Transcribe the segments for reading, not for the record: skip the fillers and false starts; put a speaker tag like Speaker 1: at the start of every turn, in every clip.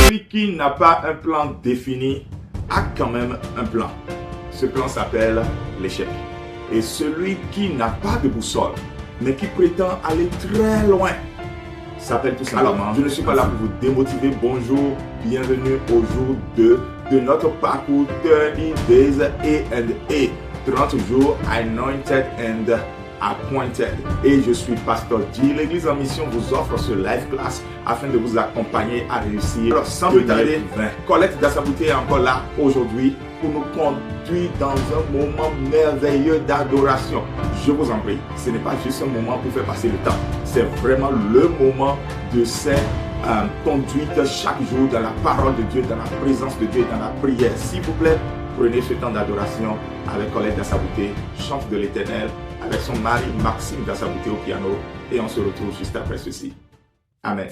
Speaker 1: Celui qui n'a pas un plan défini a quand même un plan. Ce plan s'appelle l'échec. Et celui qui n'a pas de boussole, mais qui prétend aller très loin, s'appelle tout simplement. Alors, je ne suis pas là pour vous démotiver. Bonjour, bienvenue au jour 2 de notre parcours 30 Days A&A. 30 jours anointed and appointed. Et je suis Pasteur G. L'église en mission vous offre ce live class afin de vous accompagner à réussir. Alors, sans plus tarder, Colette Dassabouté est encore là aujourd'hui pour nous conduire dans un moment merveilleux d'adoration. Je vous en prie, ce n'est pas juste un moment pour faire passer le temps. C'est vraiment le moment de cette conduite chaque jour dans la parole de Dieu, dans la présence de Dieu, dans la prière. S'il vous plaît, prenez ce temps d'adoration avec Colette Dassabouté, chante de l'Éternel, avec son mari Maxime Dassabouté au piano. Et on se retrouve juste après ceci. Amen.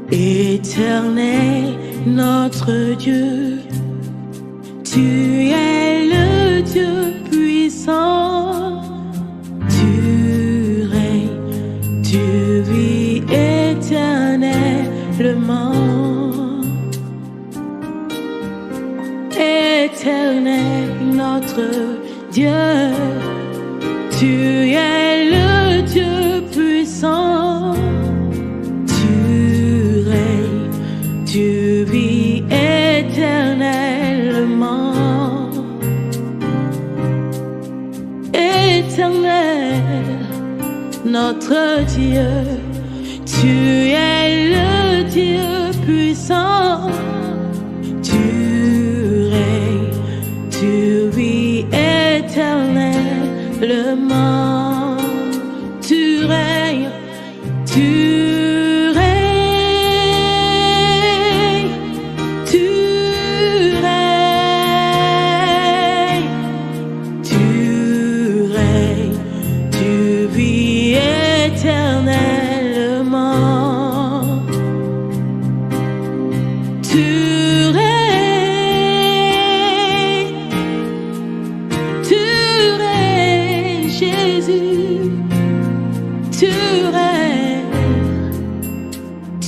Speaker 2: Éternel, notre Dieu, tu es le Dieu puissant, tu règnes, tu vis éternellement. Éternel, notre Dieu, tu es le Dieu puissant. Tu vis éternellement. Éternel, notre Dieu, tu es le Dieu puissant. Tu règnes, tu vis éternellement. Tu règnes, tu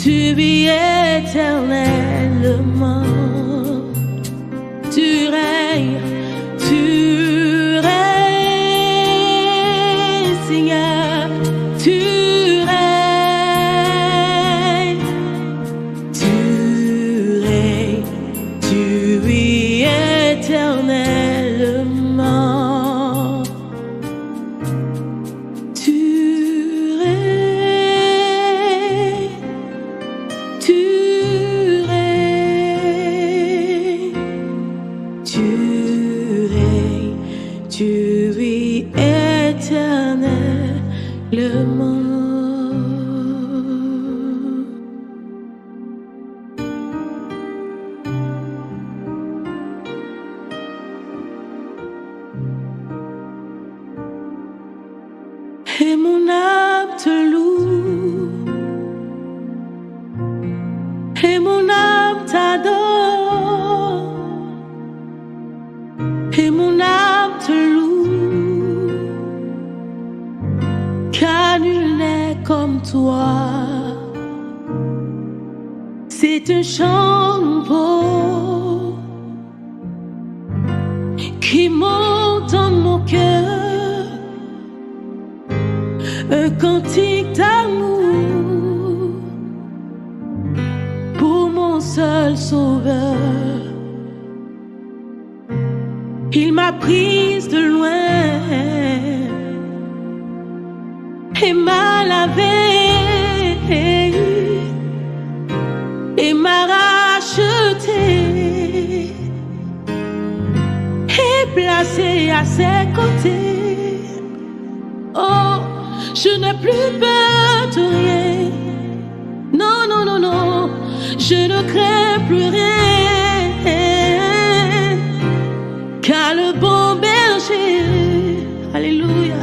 Speaker 2: tu vis éternellement. Tu règnes, Seigneur. Tu règnes, mon âme t'adore, et mon âme te loue, car nul n'est comme toi. C'est un chant nouveau qui monte dans mon cœur, un cantique d'amour pour mon seul sauveur. Il m'a prise de loin et m'a lavé et m'a racheté et placé à ses côtés. Oh, je n'ai plus peur de rien. Non, non, non, non, je ne crains plus rien, car le bon berger, alléluia,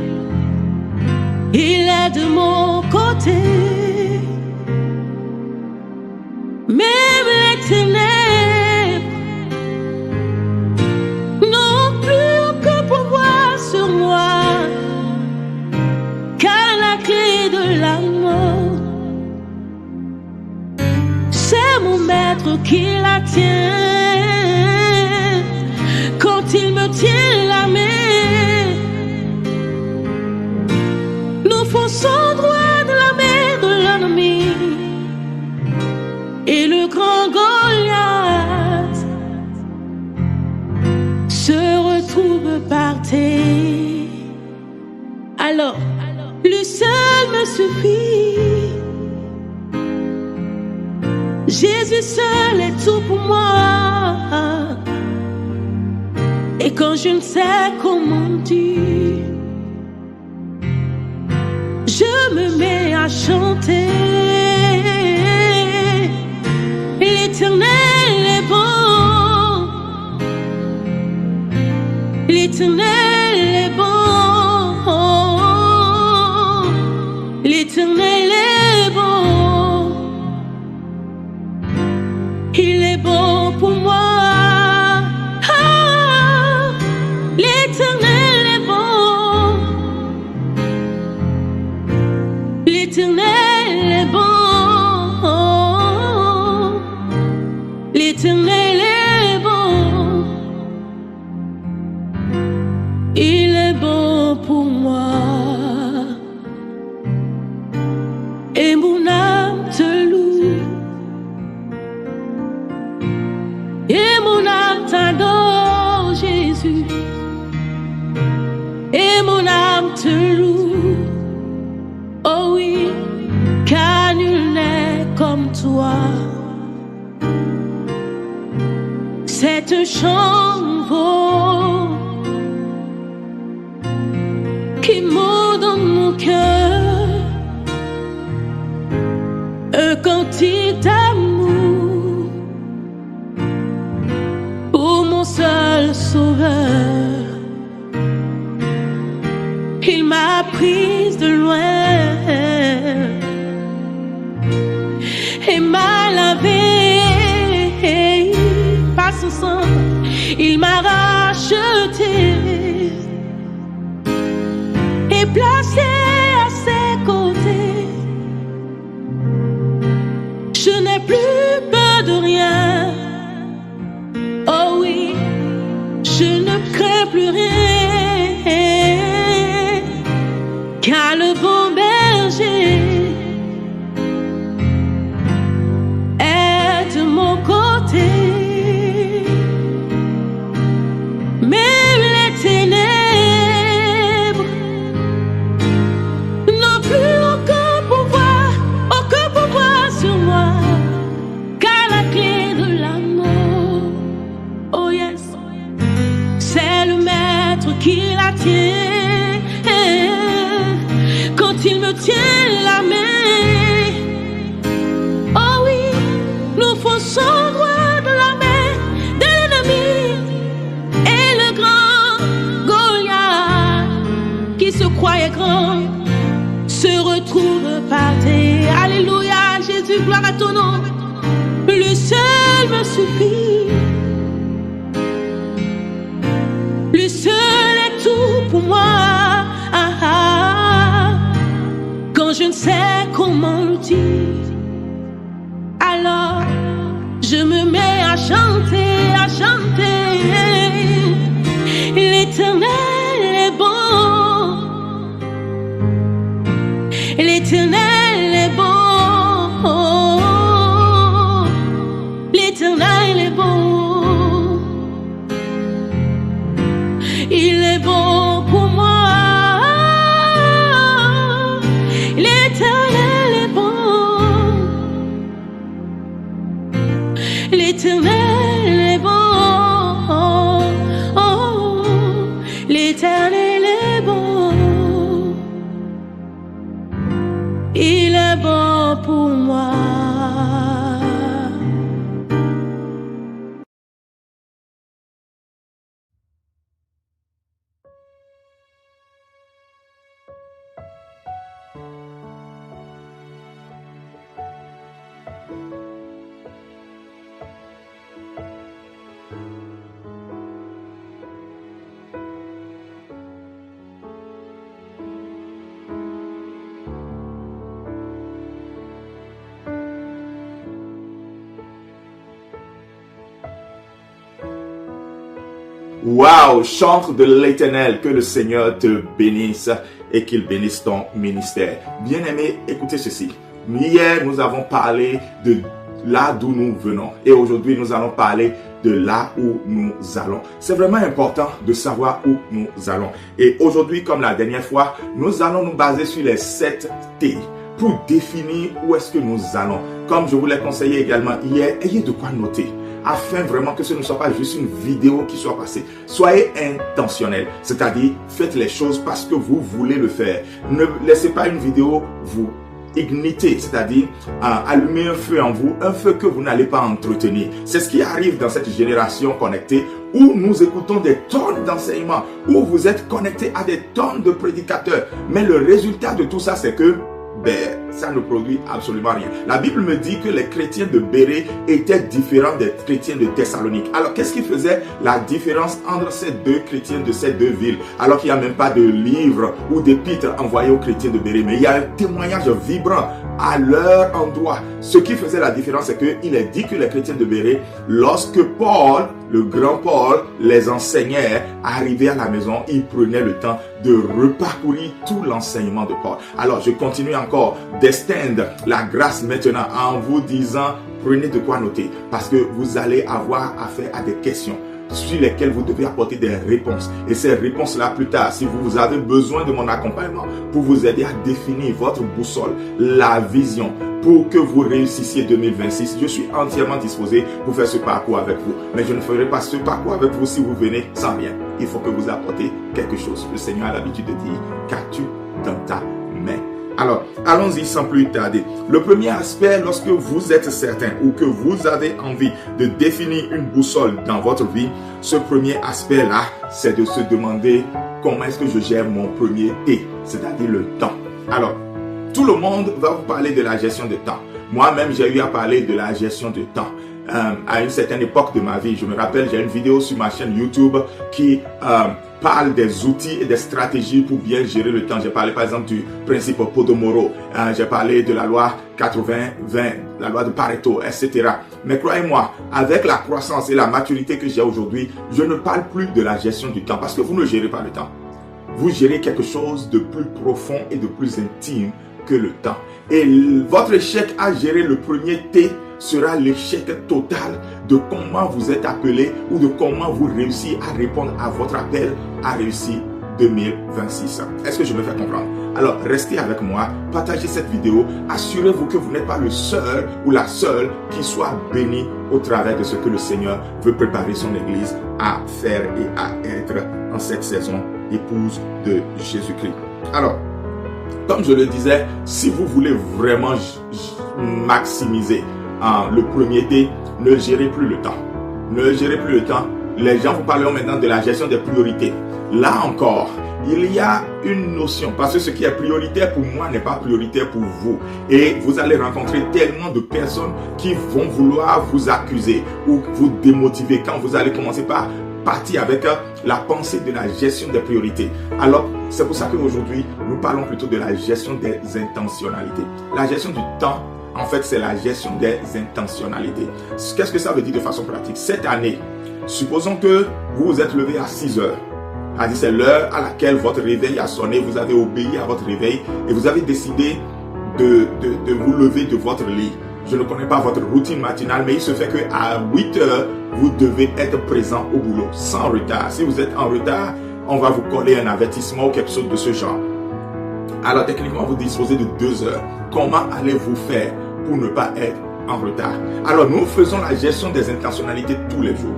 Speaker 2: il est de mon côté. Même les ténèbres n'ont plus aucun pouvoir sur moi, car la clé de la mort, c'est mon maître qui la tient. Quand il me tient la main, nous fonçons droit de la main de l'ennemi. Et le grand Goliath se retrouve par terre. Alors, lui seul me suffit. Jésus seul est tout pour moi. Et quand je ne sais comment dire, je me mets à chanter. L'Éternel est bon, l'Éternel est bon, l'Éternel est bon, il est bon pour moi. Ah, l'Éternel est bon, l'Éternel est bon. L'Éternel est bon, il est bon pour moi. Et mon âme te loue, et mon âme t'adore, Jésus. Et mon âme te loue, oh oui, car nul n'est comme toi. C'est un chant nouveau qui monte dans mon cœur, un cantique d'amour pour mon seul sauveur. Il m'a prise de loin et m'a lavé. Son sang, il m'a racheté et placé à ses côtés. Je n'ai plus peur de rien. Oh oui, je ne crains plus rien, car le bon berger est de mon côté. Même les ténèbres n'ont plus aucun pouvoir sur moi, car la clé de l'amour, oh yes, c'est le maître qui la tient. Quand il me tient la main, oh oui, nous fonçons droit de la main de l'ennemi. Qui se croyait grand se retrouve par terre. Alléluia, Jésus, gloire à ton nom. lui seul me suffit. Lui seul est tout pour moi. Ah, ah. Quand je ne sais comment le dire, alors je me mets à chanter, à chanter. L'Éternel est bon. L'Éternel est bon. L'Éternel est bon. Il est bon pour moi. L'Éternel est bon. L'Éternel est bon. L'Éternel est bon. Il est bon pour moi.
Speaker 1: Waouh, chante de l'Éternel, que le Seigneur te bénisse et qu'il bénisse ton ministère. Bien-aimé, écoutez ceci. Hier, nous avons parlé de là d'où nous venons et aujourd'hui, nous allons parler de là où nous allons. C'est vraiment important de savoir où nous allons. Et aujourd'hui, comme la dernière fois, nous allons nous baser sur les 7 T pour définir où est-ce que nous allons. Comme je vous l'ai conseillé également hier, ayez de quoi noter, afin vraiment que ce ne soit pas juste une vidéo qui soit passée. Soyez intentionnel, c'est-à-dire faites les choses parce que vous voulez le faire. Ne laissez pas une vidéo vous igniter, c'est-à-dire allumer un feu en vous, un feu que vous n'allez pas entretenir. C'est ce qui arrive dans cette génération connectée où nous écoutons des tonnes d'enseignements, où vous êtes connectés à des tonnes de prédicateurs. Mais le résultat de tout ça, c'est que ça ne produit absolument rien. La Bible me dit que les chrétiens de Bérée étaient différents des chrétiens de Thessalonique. Alors, qu'est-ce qui faisait la différence entre ces deux chrétiens de ces deux villes? Alors qu'il n'y a même pas de livre ou d'épître envoyé aux chrétiens de Bérée, mais il y a un témoignage vibrant à leur endroit. Ce qui faisait la différence, c'est qu'il est dit que les chrétiens de Bérée, lorsque Paul, le grand Paul, les enseignait, arrivaient à la maison, ils prenaient le temps de reparcourir tout l'enseignement de Paul. Alors, je continue encore d'extendre la grâce maintenant en vous disant, prenez de quoi noter, parce que vous allez avoir affaire à des questions sur lesquelles vous devez apporter des réponses. Et ces réponses-là, plus tard, si vous avez besoin de mon accompagnement pour vous aider à définir votre boussole, la vision, pour que vous réussissiez 2026, je suis entièrement disposé pour faire ce parcours avec vous. Mais je ne ferai pas ce parcours avec vous si vous venez sans rien. Il faut que vous apportez quelque chose. Le Seigneur a l'habitude de dire, qu'as-tu dans ta main? Alors, allons-y sans plus tarder. Le premier aspect, lorsque vous êtes certain ou que vous avez envie de définir une boussole dans votre vie, ce premier aspect-là, c'est de se demander comment est-ce que je gère mon premier T, c'est-à-dire le temps. Alors, tout le monde va vous parler de la gestion de temps. Moi-même, j'ai eu à parler de la gestion de temps. À une certaine époque de ma vie, je me rappelle, j'ai une vidéo sur ma chaîne YouTube qui parle des outils et des stratégies pour bien gérer le temps. J'ai parlé par exemple du principe Podomoro, j'ai parlé de la loi 80-20, la loi de Pareto, etc. Mais croyez-moi, avec la croissance et la maturité que j'ai aujourd'hui, je ne parle plus de la gestion du temps parce que vous ne gérez pas le temps. Vous gérez quelque chose de plus profond et de plus intime que le temps. Et votre échec à gérer le premier T sera l'échec total de comment vous êtes appelé ou de comment vous réussissez à répondre à votre appel à réussir 2026. Est-ce que je me fais comprendre? Alors, restez avec moi, partagez cette vidéo, assurez-vous que vous n'êtes pas le seul ou la seule qui soit béni au travers de ce que le Seigneur veut préparer son Église à faire et à être en cette saison épouse de Jésus-Christ. Alors, comme je le disais, si vous voulez vraiment maximiser le premier T, ne gérez plus le temps. Ne gérez plus le temps. Les gens vous parleront maintenant de la gestion des priorités. Là encore, il y a une notion, parce que ce qui est prioritaire pour moi n'est pas prioritaire pour vous. Et vous allez rencontrer tellement de personnes qui vont vouloir vous accuser ou vous démotiver quand vous allez commencer par partir avec la pensée de la gestion des priorités. Alors, c'est pour ça qu'aujourd'hui, nous parlons plutôt de la gestion des intentionnalités. La gestion du temps, en fait, c'est la gestion des intentionnalités. Qu'est-ce que ça veut dire de façon pratique? Cette année, supposons que vous vous êtes levé à 6 heures. C'est l'heure à laquelle votre réveil a sonné, vous avez obéi à votre réveil et vous avez décidé de vous lever de votre lit. Je ne connais pas votre routine matinale, mais il se fait qu'à 8 heures, vous devez être présent au boulot, sans retard. Si vous êtes en retard, on va vous coller un avertissement ou quelque chose de ce genre. Alors techniquement, vous disposez de 2 heures. Comment allez-vous faire pour ne pas être en retard? Alors nous faisons la gestion des intentionnalités tous les jours.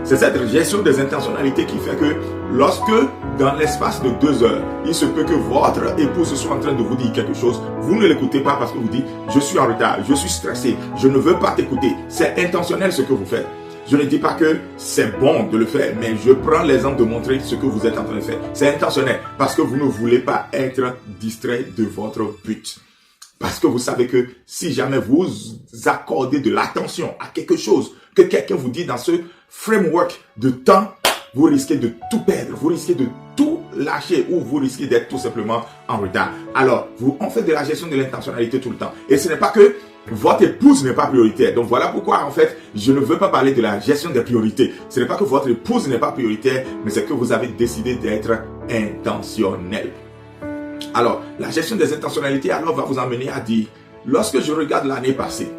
Speaker 1: C'est cette gestion des intentionnalités qui fait que lorsque, dans l'espace de 2 heures, il se peut que votre épouse soit en train de vous dire quelque chose, vous ne l'écoutez pas parce que vous dites « Je suis en retard, je suis stressé, je ne veux pas t'écouter ». C'est intentionnel ce que vous faites. Je ne dis pas que c'est bon de le faire, mais je prends l'exemple de montrer ce que vous êtes en train de faire. C'est intentionnel parce que vous ne voulez pas être distrait de votre but. Parce que vous savez que si jamais vous accordez de l'attention à quelque chose que quelqu'un vous dit dans ce framework de temps, vous risquez de tout perdre, vous risquez de tout lâcher ou vous risquez d'être tout simplement en retard. Alors, on fait de la gestion de l'intentionnalité tout le temps. Et ce n'est pas que votre épouse n'est pas prioritaire. Donc voilà pourquoi en fait, je ne veux pas parler de la gestion des priorités. Ce n'est pas que votre épouse n'est pas prioritaire, mais c'est que vous avez décidé d'être intentionnel. Alors, la gestion des intentionnalités alors va vous amener à dire, lorsque je regarde l'année passée,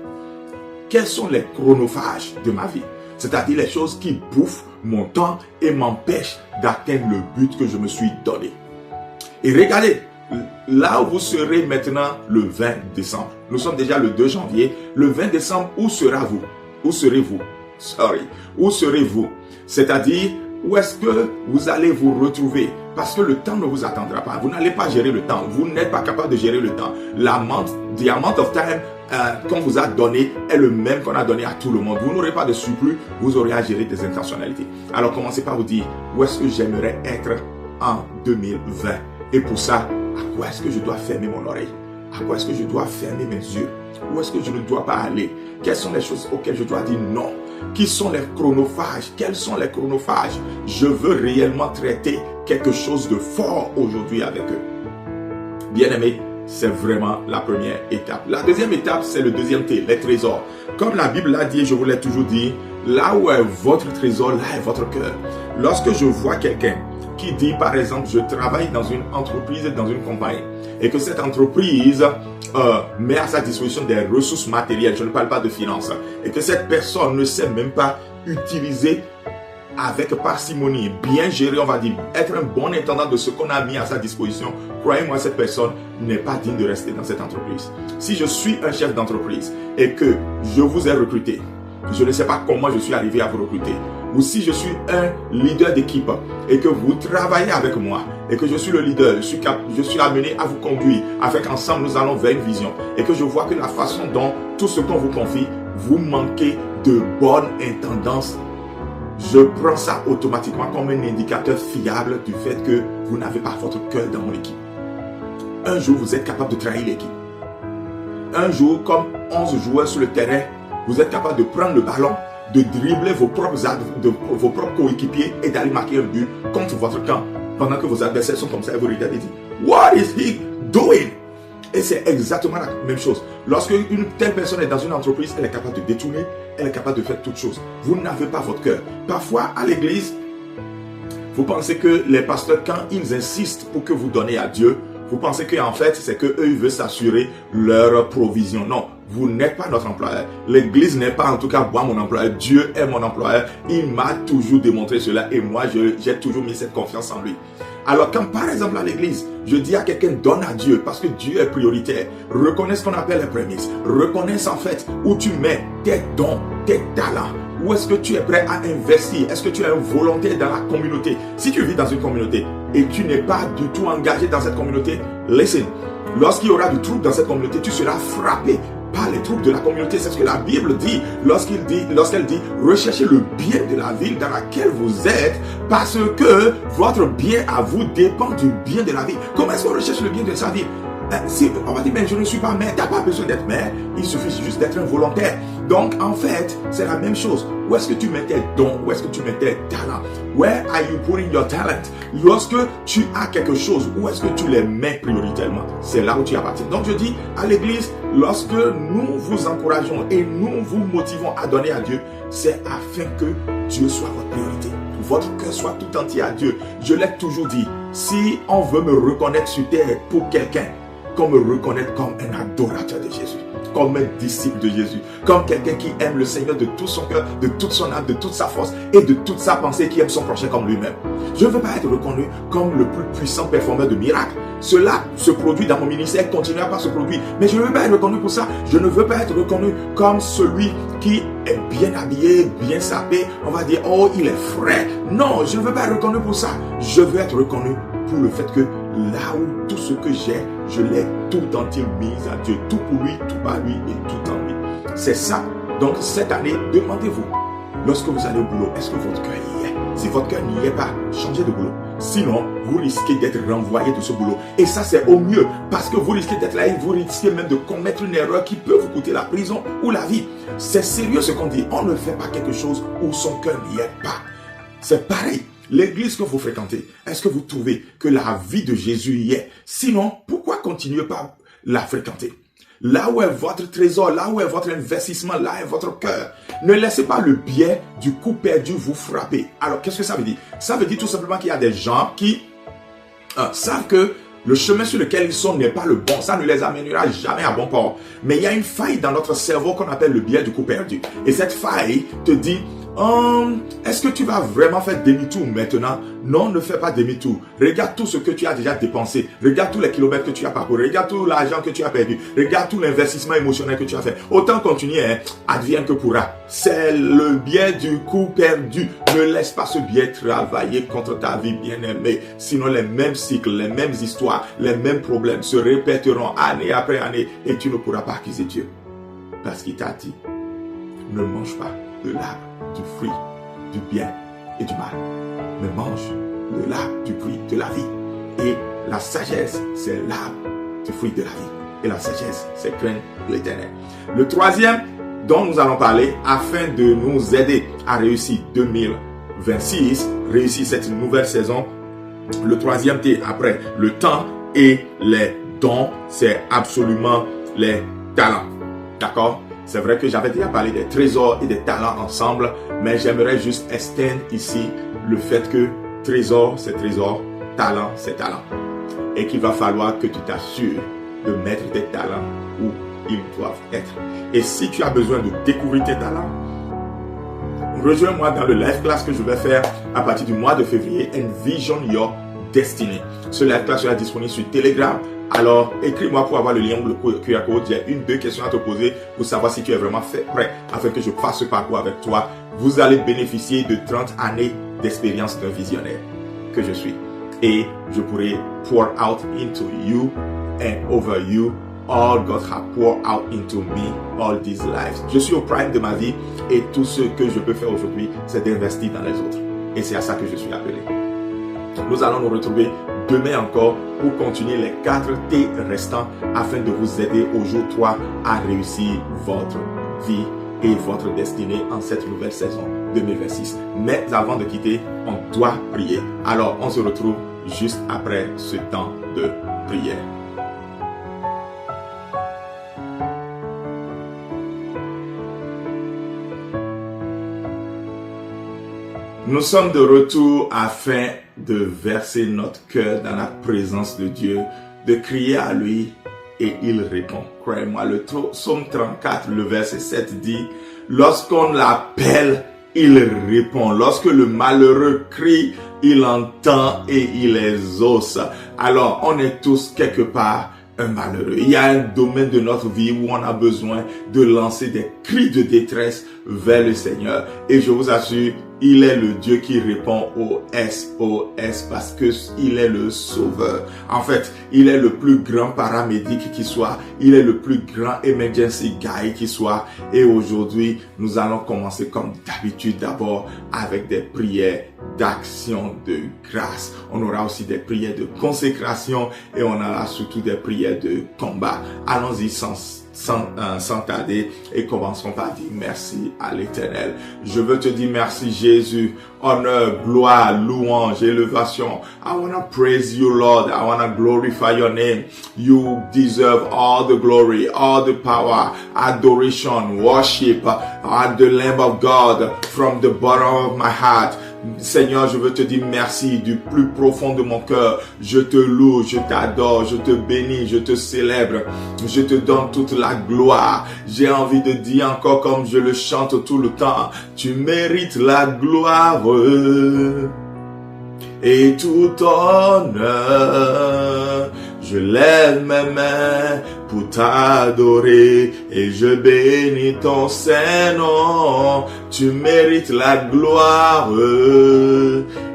Speaker 1: quels sont les chronophages de ma vie? C'est-à-dire les choses qui bouffent mon temps et m'empêchent d'atteindre le but que je me suis donné. Et regardez, là où vous serez maintenant le 20 décembre. Nous sommes déjà le 2 janvier. Le 20 décembre, où serez-vous? Où serez-vous? Où serez-vous? C'est-à-dire, où est-ce que vous allez vous retrouver? Parce que le temps ne vous attendra pas. Vous n'allez pas gérer le temps. Vous n'êtes pas capable de gérer le temps. The amount of time qu'on vous a donné est le même qu'on a donné à tout le monde. Vous n'aurez pas de surplus. Vous aurez à gérer des intentionnalités. Alors commencez par vous dire, où est-ce que j'aimerais être en 2020? Et pour ça, à quoi est-ce que je dois fermer mon oreille? À quoi est-ce que je dois fermer mes yeux? Où est-ce que je ne dois pas aller? Quelles sont les choses auxquelles je dois dire non? Qui sont les chronophages? Quels sont les chronophages? Je veux réellement traiter quelque chose de fort aujourd'hui avec eux. Bien-aimés, c'est vraiment la première étape. La deuxième étape, c'est le deuxième T, les trésors. Comme la Bible l'a dit, je vous l'ai toujours dit, là où est votre trésor, là est votre cœur. Lorsque je vois quelqu'un qui dit, par exemple, je travaille dans une entreprise, dans une compagnie, et que cette entreprise met à sa disposition des ressources matérielles, je ne parle pas de finances, et que cette personne ne sait même pas utiliser avec parcimonie, bien gérer, on va dire, être un bon intendant de ce qu'on a mis à sa disposition, croyez-moi, cette personne n'est pas digne de rester dans cette entreprise. Si je suis un chef d'entreprise et que je vous ai recruté, je ne sais pas comment je suis arrivé à vous recruter, ou si je suis un leader d'équipe et que vous travaillez avec moi et que je suis le leader, je suis amené à vous conduire, avec ensemble nous allons vers une vision et que je vois que la façon dont tout ce qu'on vous confie, vous manquez de bonne intendance, je prends ça automatiquement comme un indicateur fiable du fait que vous n'avez pas votre cœur dans mon équipe. Un jour, vous êtes capable de trahir l'équipe. Un jour, comme 11 joueurs sur le terrain, vous êtes capable de prendre le ballon, de dribbler vos propres coéquipiers et d'aller marquer un but contre votre camp pendant que vos adversaires sont comme ça et vous regardez et dites « What is he doing ?» Et c'est exactement la même chose. Lorsque une telle personne est dans une entreprise, elle est capable de détourner, elle est capable de faire toutes choses. Vous n'avez pas votre cœur. Parfois, à l'église, vous pensez que les pasteurs, quand ils insistent pour que vous donnez à Dieu, vous pensez qu'en fait, c'est qu'eux, ils veulent s'assurer leur provision. Non, vous n'êtes pas notre employeur. L'église n'est pas en tout cas moi mon employeur. Dieu est mon employeur. Il m'a toujours démontré cela et moi, j'ai toujours mis cette confiance en lui. Alors quand par exemple à l'église, je dis à quelqu'un donne à Dieu parce que Dieu est prioritaire, reconnais ce qu'on appelle les prémices, reconnais en fait où tu mets tes dons, tes talents, où est-ce que tu es prêt à investir, est-ce que tu es un volontaire dans la communauté. Si tu vis dans une communauté et tu n'es pas du tout engagé dans cette communauté, listen, lorsqu'il y aura du trouble dans cette communauté, tu seras frappé par les troupes de la communauté. C'est ce que la Bible dit lorsqu'elle dit recherchez le bien de la ville dans laquelle vous êtes, parce que votre bien à vous dépend du bien de la ville. Comment est-ce qu'on recherche le bien de sa ville? Si on va dire, mais je ne suis pas maire, tu n'as pas besoin d'être maire, il suffit juste d'être un volontaire. Donc, en fait, c'est la même chose. Où est-ce que tu mets tes dons? Où est-ce que tu mets tes talents? Where are you putting your talent? Lorsque tu as quelque chose, où est-ce que tu les mets prioritairement? C'est là où tu appartiens. Donc, je dis à l'église, lorsque nous vous encourageons et nous vous motivons à donner à Dieu, c'est afin que Dieu soit votre priorité. Votre cœur soit tout entier à Dieu. Je l'ai toujours dit, si on veut me reconnaître sur terre pour quelqu'un, qu'on me reconnaisse comme un adorateur de Jésus, comme un disciple de Jésus, comme quelqu'un qui aime le Seigneur de tout son cœur, de toute son âme, de toute sa force et de toute sa pensée, qui aime son prochain comme lui-même. Je ne veux pas être reconnu comme le plus puissant performeur de miracles. Cela se produit dans mon ministère, continuera pas se produire. Mais je ne veux pas être reconnu pour ça. Je ne veux pas être reconnu comme celui qui est bien habillé, bien sapé. On va dire, oh, il est frais. Non, je ne veux pas être reconnu pour ça. Je veux être reconnu pour le fait que là où tout ce que j'ai, je l'ai tout entier mis à Dieu. Tout pour lui, tout par lui et tout en lui. C'est ça. Donc cette année, demandez-vous, lorsque vous allez au boulot, est-ce que votre cœur y est? Si votre cœur n'y est pas, changez de boulot. Sinon, vous risquez d'être renvoyé de ce boulot. Et ça, c'est au mieux. Parce que vous risquez d'être là et vous risquez même de commettre une erreur qui peut vous coûter la prison ou la vie. C'est sérieux ce qu'on dit. On ne fait pas quelque chose où son cœur n'y est pas. C'est pareil. L'église que vous fréquentez, est-ce que vous trouvez que la vie de Jésus y est? Sinon, pourquoi continuer par la fréquenter? Là où est votre trésor, là où est votre investissement, là est votre cœur. Ne laissez pas le biais du coup perdu vous frapper. Alors, qu'est-ce que ça veut dire? Ça veut dire tout simplement qu'il y a des gens qui savent que le chemin sur lequel ils sont n'est pas le bon. Ça ne les amènera jamais à bon port. Mais il y a une faille dans notre cerveau qu'on appelle le biais du coup perdu. Et cette faille te dit, est-ce que tu vas vraiment faire demi-tour maintenant? Non, ne fais pas demi-tour. Regarde tout ce que tu as déjà dépensé. Regarde tous les kilomètres que tu as parcouru. Regarde tout l'argent que tu as perdu. Regarde tout l'investissement émotionnel que tu as fait. Autant continuer, advienne que pourra. C'est le biais du coup perdu. Ne laisse pas ce biais travailler contre ta vie bien-aimée. Sinon, les mêmes cycles, les mêmes histoires, les mêmes problèmes se répéteront année après année et tu ne pourras pas accuser Dieu. Parce qu'il t'a dit, ne mange pas de l'arbre du fruit, du bien et du mal. Mais mange de l'arbre du fruit de la vie. Et la sagesse, c'est l'arbre du fruit de la vie. Et la sagesse, c'est craindre l'Éternel. Le troisième dont nous allons parler, afin de nous aider à réussir 2026, réussir cette nouvelle saison, le troisième T après le temps et les dons, c'est absolument les talents. D'accord? C'est vrai que j'avais déjà parlé des trésors et des talents ensemble, mais j'aimerais juste extendre ici le fait que trésor, c'est trésor, talent, c'est talent. Et qu'il va falloir que tu t'assures de mettre tes talents où ils doivent être. Et si tu as besoin de découvrir tes talents, rejoins-moi dans le live class que je vais faire à partir du mois de février, Envision Your Destiny. Ce live class sera disponible sur Telegram. Alors, écris-moi pour avoir le lien ou le QR code. J'ai 1-2 questions à te poser pour savoir si tu es vraiment prêt afin que je fasse ce parcours avec toi. Vous allez bénéficier de 30 années d'expérience d'un visionnaire que je suis. Et je pourrai pour out into you and over you all God has poured out into me all these lives. Je suis au prime de ma vie et tout ce que je peux faire aujourd'hui, c'est d'investir dans les autres. Et c'est à ça que je suis appelé. Nous allons nous retrouver demain encore pour continuer les 4 T restants afin de vous aider au jour 3 à réussir votre vie et votre destinée en cette nouvelle saison 2026. Mais avant de quitter, on doit prier. Alors, on se retrouve juste après ce temps de prière. Nous sommes de retour afin de verser notre cœur dans la présence de Dieu, de crier à lui et il répond. Croyez-moi, le psaume 34, le verset 7 dit, lorsqu'on l'appelle, il répond. Lorsque le malheureux crie, il entend et il exauce. Alors, on est tous quelque part un malheureux. Il y a un domaine de notre vie où on a besoin de lancer des cris de détresse vers le Seigneur. Et je vous assure, Il est le Dieu qui répond au SOS parce que il est le sauveur. En fait, il est le plus grand paramédic qui soit. Il est le plus grand emergency guy qui soit. Et aujourd'hui, nous allons commencer comme d'habitude d'abord avec des prières d'action de grâce. On aura aussi des prières de consécration et on aura surtout des prières de combat. Allons-y sans tarder et commençons par dire merci à l'Éternel. Je veux te dire merci Jésus, honneur, gloire, louange, élévation. I want to praise you Lord, I want to glorify your name. You deserve all the glory, all the power, adoration, worship at the Lamb of God from the bottom of my heart. Seigneur, je veux te dire merci du plus profond de mon cœur. Je te loue, je t'adore, je te bénis, je te célèbre. Je te donne toute la gloire. J'ai envie de dire encore comme je le chante tout le temps. Tu mérites la gloire et tout honneur. Je lève mes mains pour t'adorer et je bénis ton Saint-Nom. Tu mérites la gloire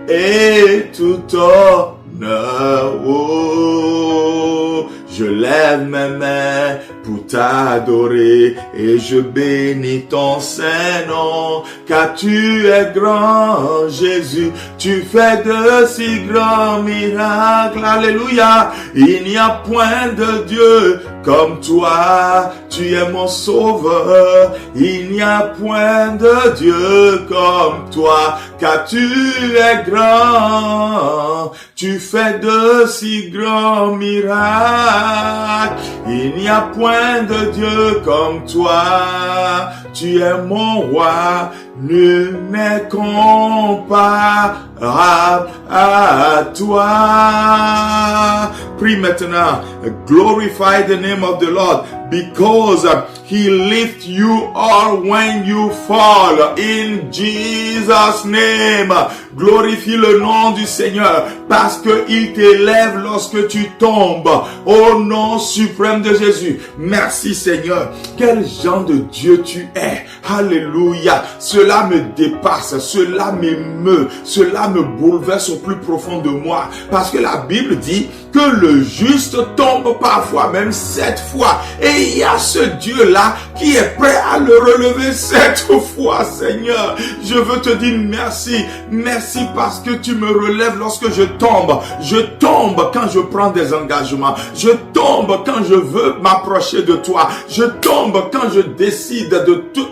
Speaker 1: et tout honneur. Oh, je lève mes mains pour t'adorer et je bénis ton Saint-Nom, car tu es grand, Jésus, tu fais de si grands miracles, alléluia, il n'y a point de Dieu comme toi, tu es mon sauveur, il n'y a point de Dieu comme toi, car tu es grand, tu fais de si grands miracles, il n'y a point de Dieu comme toi, tu es mon roi, nul n'est comparable à toi. Prie maintenant, glorify the name of the Lord because He lifts you all when you fall in Jesus' name. Glorifie le nom du Seigneur parce que il t'élève lorsque tu tombes. Au nom suprême de Jésus. Merci Seigneur. Quel genre de Dieu tu es. Alléluia. Cela me dépasse. Cela m'émeut. Cela me bouleverse au plus profond de moi. Parce que la Bible dit que le juste tombe parfois, même 7 fois. Et il y a ce Dieu-là qui est prêt à le relever 7 fois, Seigneur. Je veux te dire merci. Merci parce que tu me relèves lorsque je tombe. Je tombe quand je prends des engagements. Je tombe quand je veux m'approcher de toi. Je tombe quand je décide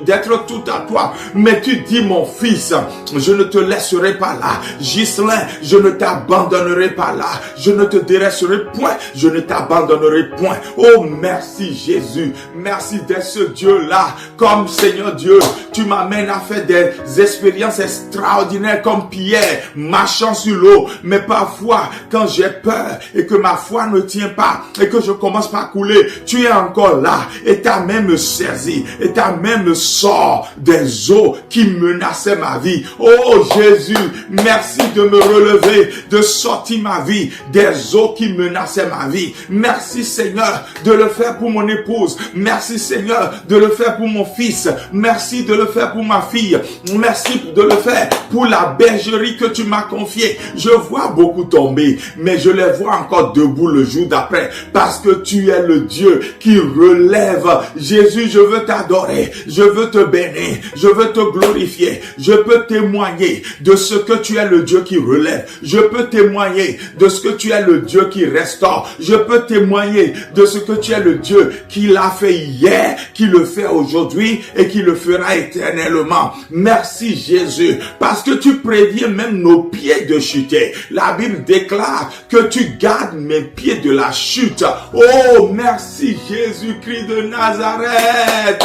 Speaker 1: d'être tout à toi. Mais tu dis, mon fils, je ne te laisserai pas là. Ghislain, je ne t'abandonnerai pas là. Je ne te délaisserai point. Je ne t'abandonnerai point. Oh, merci Jésus. Merci d'être ce Dieu-là. Comme Seigneur Dieu, tu m'amènes à faire des expériences extraordinaires comme Pierre, marchant sur l'eau. Mais parfois, quand j'ai peur et que ma foi ne tient pas et que je commence par couler, tu es encore là et ta main me saisit et ta main me sort des eaux qui menaçaient ma vie. Oh Jésus, merci de me relever, de sortir ma vie des eaux qui menaçaient ma vie. Merci Seigneur de le faire pour mon épouse. Merci Seigneur de le faire pour mon fils. Merci de le faire pour ma fille. Merci de le faire pour la bergerie que tu m'as confiée. Je vois beaucoup tomber, mais je les vois encore debout le jour d'après parce que tu es le Dieu qui relève. Jésus, je veux t'adorer. Je veux te bénir. Je veux te glorifier. Je peux témoigner de ce que tu es le Dieu qui relève. Je peux témoigner de ce que tu es le Dieu qui restaure. Je peux témoigner de ce que tu es le Dieu qui l'a fait hier, qui le fait aujourd'hui et qui le fera éternellement. Merci Jésus, parce que tu préviens même nos pieds de chuter. La Bible déclare que tu gardes mes pieds de la chute. Oh, merci Jésus-Christ de Nazareth,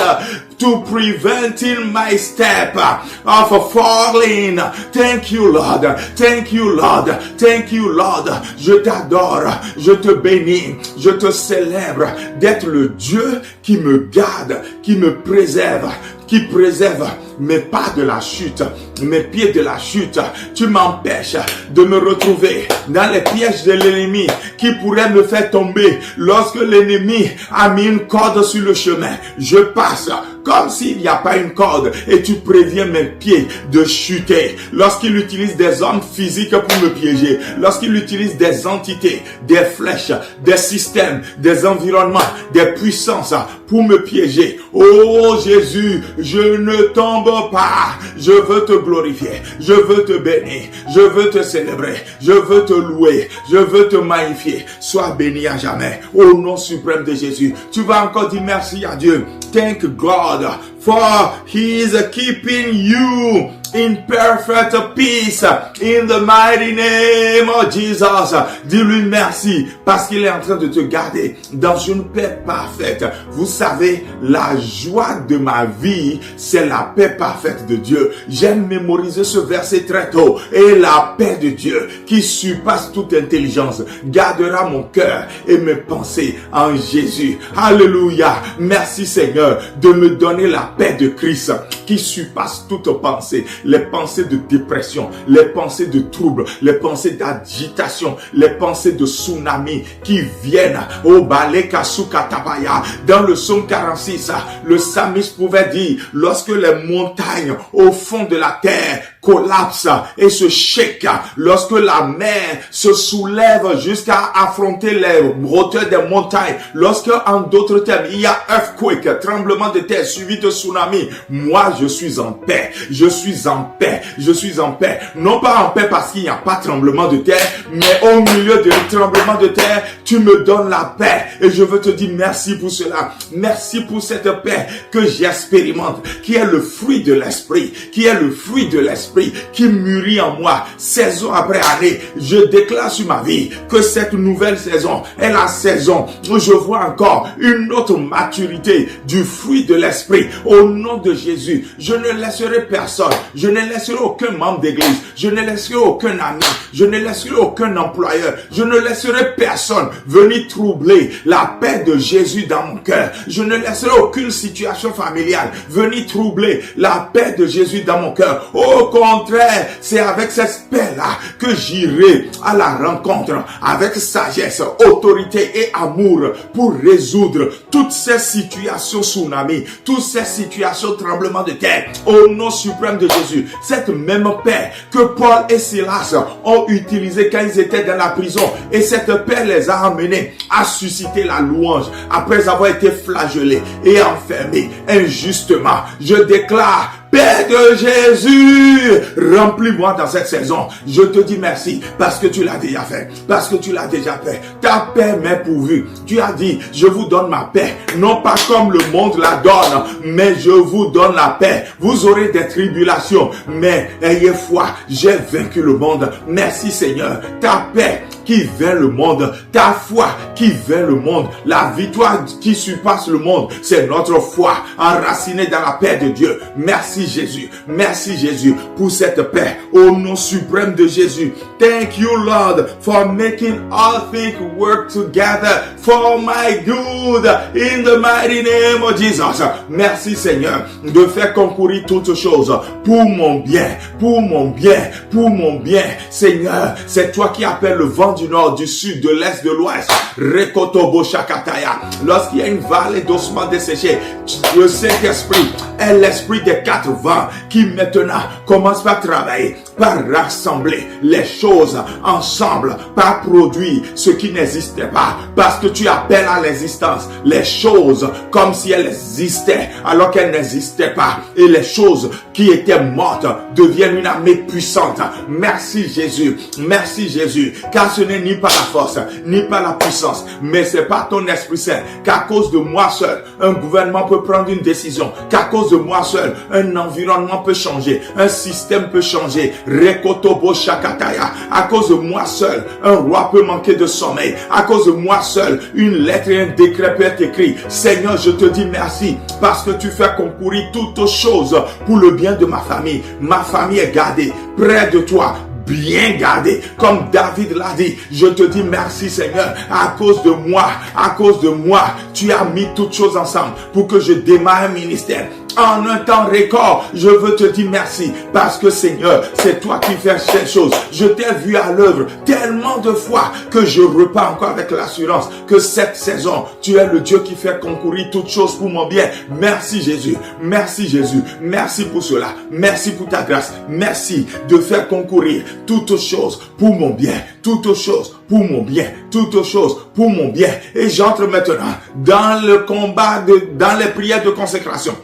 Speaker 1: to preventing my step of falling. Thank you, Lord. Thank you, Lord. Thank you, Lord. Je t'adore. Je te bénis. Je te célèbre d'être le Dieu qui me garde, qui me préserve, qui préserve mes pas de la chute, mes pieds de la chute. Tu m'empêches de me retrouver dans les pièges de l'ennemi qui pourraient me faire tomber lorsque l'ennemi a mis une corde sur le chemin. Je passe comme s'il n'y a pas une corde et tu préviens mes pieds de chuter. Lorsqu'il utilise des hommes physiques pour me piéger, lorsqu'il utilise des entités, des flèches, des systèmes, des environnements, des puissances pour me piéger. Oh Jésus, je ne tombe pas. Je veux te glorifier, je veux te bénir, je veux te célébrer, je veux te louer, je veux te magnifier. Sois béni à jamais. Au nom suprême de Jésus. Tu vas encore dire merci à Dieu. Thank God for He is keeping you in perfect peace in the mighty name of Jesus. Dis-lui merci parce qu'il est en train de te garder dans une paix parfaite. Vous savez, la joie de ma vie, c'est la paix parfaite de Dieu. J'aime mémoriser ce verset très tôt. Et la paix de Dieu qui surpasse toute intelligence gardera mon cœur et mes pensées en Jésus. Alléluia. Merci Seigneur de me donner la paix de Christ qui surpasse toute pensée. Les pensées de dépression, les pensées de trouble, les pensées d'agitation, les pensées de tsunami qui viennent au baleka sukatabaya. Dans le psaume 46, le psalmiste pouvait dire, lorsque les montagnes au fond de la terre collapsent et se shake, lorsque la mer se soulève jusqu'à affronter les hauteurs des montagnes, lorsque en d'autres termes il y a earthquake, tremblement de terre suivi de tsunami, moi je suis en paix, je suis en paix, je suis en paix, non pas en paix parce qu'il n'y a pas de tremblement de terre, mais au milieu du tremblement de terre, tu me donnes la paix et je veux te dire merci pour cela, merci pour cette paix que j'expérimente, qui est le fruit de l'esprit, qui est le fruit de l'esprit, qui mûrit en moi, saison après année. Je déclare sur ma vie que cette nouvelle saison est la saison où je vois encore une autre maturité du fruit de l'esprit. Au nom de Jésus, je ne laisserai personne, je ne laisserai aucun membre d'église, je ne laisserai aucun ami, je ne laisserai aucun employeur, je ne laisserai personne venir troubler la paix de Jésus dans mon cœur. Je ne laisserai aucune situation familiale venir troubler la paix de Jésus dans mon cœur. Au contraire, c'est avec cette paix-là que j'irai à la rencontre avec sagesse, autorité et amour pour résoudre toutes ces situations tsunami, toutes ces situations tremblements de terre. Au nom suprême de Jésus, cette même paix que Paul et Silas ont utilisée quand ils étaient dans la prison, et cette paix les a amenés à susciter la louange après avoir été flagellés et enfermés injustement. Je déclare: paix de Jésus, remplis-moi dans cette saison. Je te dis merci parce que tu l'as déjà fait, parce que tu l'as déjà fait. Ta paix m'est pourvue. Tu as dit, je vous donne ma paix, non pas comme le monde la donne, mais je vous donne la paix. Vous aurez des tribulations, mais ayez foi, j'ai vaincu le monde. Merci Seigneur, ta paix qui vainc le monde, ta foi qui vainc le monde, la victoire qui surpasse le monde, c'est notre foi enracinée dans la paix de Dieu. Merci Jésus pour cette paix au nom suprême de Jésus. Thank you Lord for making all things work together for my good in the mighty name of Jesus. Merci Seigneur de faire concourir toutes choses pour mon bien, pour mon bien, pour mon bien. Seigneur, c'est toi qui appelles le vent du nord, du sud, de l'est, de l'ouest. Rekotobo Shakataya. Lorsqu'il y a une vallée d'ossements desséchés, le Saint-Esprit est l'esprit des quatre vents qui maintenant commence par travailler, par rassembler les choses ensemble, par produire ce qui n'existait pas, parce que tu appelles à l'existence les choses comme si elles existaient alors qu'elles n'existaient pas, et les choses qui étaient mortes deviennent une armée puissante. Merci Jésus, car ce n'est ni par la force, ni par la puissance, mais c'est par ton Esprit Saint, qu'à cause de moi seul, un gouvernement peut prendre une décision, qu'à cause de moi seul, un environnement peut changer, un système peut changer. Rekotobo Shakataya. À cause de moi seul, un roi peut manquer de sommeil. À cause de moi seul, une lettre et un décret peut être écrit. Seigneur, je te dis merci parce que tu fais concourir toutes choses pour le bien de ma famille. Ma famille est gardée près de toi, bien gardé, comme David l'a dit. Je te dis merci Seigneur, à cause de moi, tu as mis toutes choses ensemble pour que je démarre un ministère en un temps record. Je veux te dire merci parce que Seigneur, c'est toi qui fais ces choses. Je t'ai vu à l'œuvre tellement de fois que je repars encore avec l'assurance que cette saison, tu es le Dieu qui fait concourir toutes choses pour mon bien. Merci Jésus, merci Jésus, merci pour cela, merci pour ta grâce, merci de faire concourir toutes choses pour mon bien, toutes choses pour mon bien, toutes choses pour mon bien. Et j'entre maintenant dans le combat, dans les prières de consécration.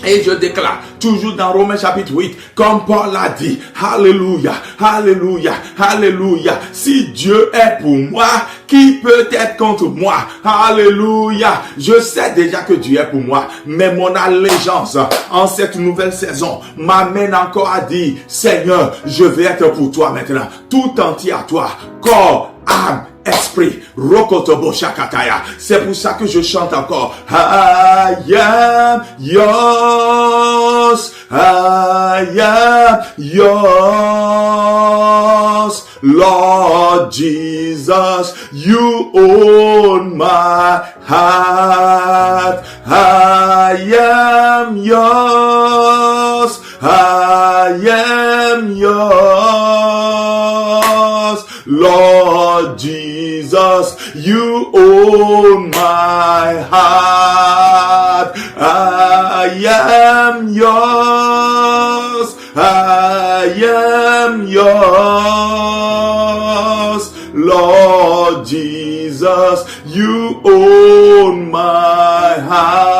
Speaker 1: Et je déclare, toujours dans Romains chapitre 8, comme Paul l'a dit, Alléluia, Alléluia, Alléluia. Si Dieu est pour moi, qui peut être contre moi? Alléluia. Je sais déjà que Dieu est pour moi, mais mon allégeance en cette nouvelle saison m'amène encore à dire, Seigneur, je vais être pour toi maintenant, tout entier à toi, corps, âme, esprit, Rokotobo Shakataya. C'est pour ça que je chante encore. I am yours, I am yours, Lord Jesus, you own my heart. I am yours, I am yours, Lord Jesus, you own my heart. I am yours, I am yours, Lord Jesus, you own my heart.